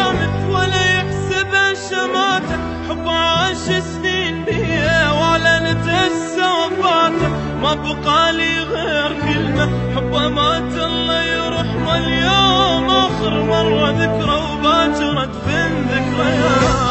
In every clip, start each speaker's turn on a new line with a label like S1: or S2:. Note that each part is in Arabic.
S1: شامت ولا يحسب شماته، حب عاش سنين بيه واعلنت السوفاته، ما بقى لي غير كلمة حبه مات الله يرحمه، اليوم آخر مرة ذكرى وباكرة تفن ذكريات.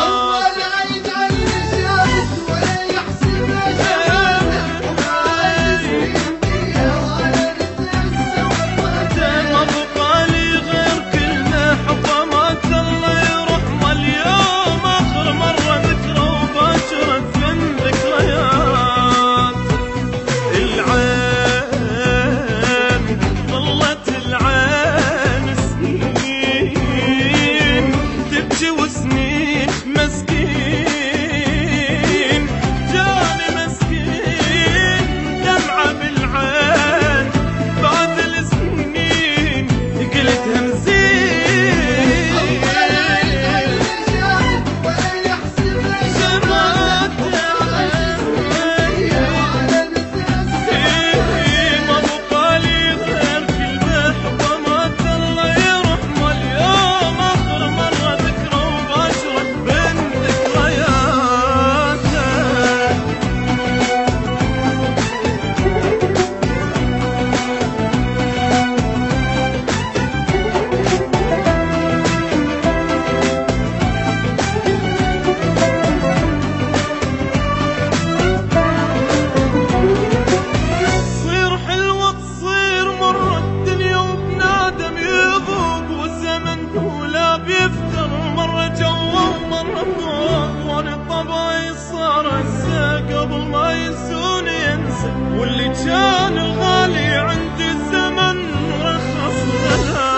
S1: واللي كان الغالي عند الزمن رخص لنا،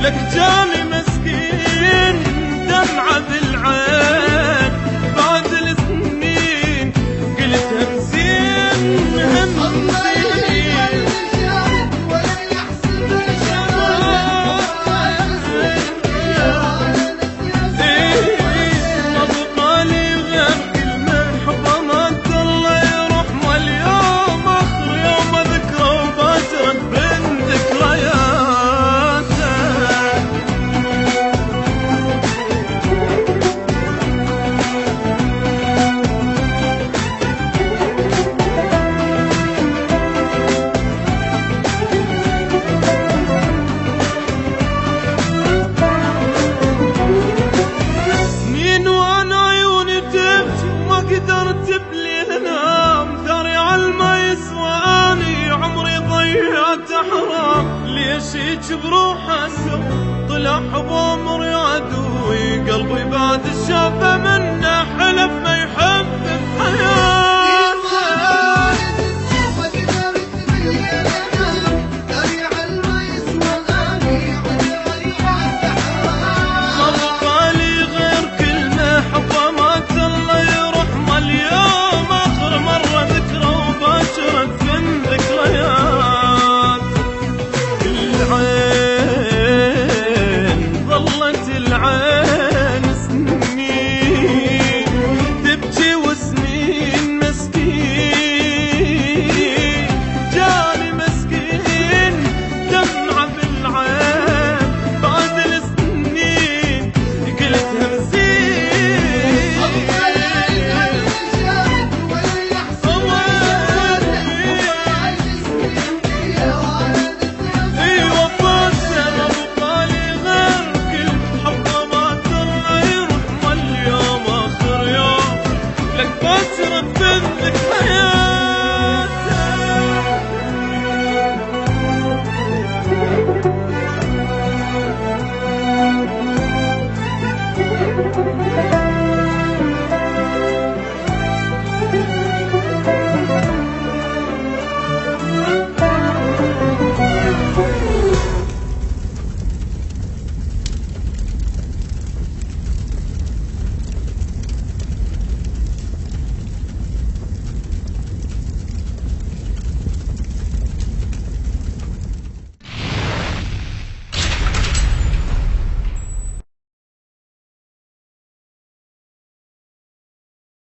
S1: لك جاني مسكين دمعة بالعين بعد السنين قلت همزين همزين ولا يحسب ما بقى لي غير كلمة حبه مات الله يرحمه، اليوم آخر يوم ذكرى وباكرة بين ذكريات. قدرت بلي انام ثري عالما يسواني عمري ضيعت حرام، ليش يجي بروحه سر طلع حب عمري عدوي، قلبي بعد شافه منه حلف ما يحب بحياته.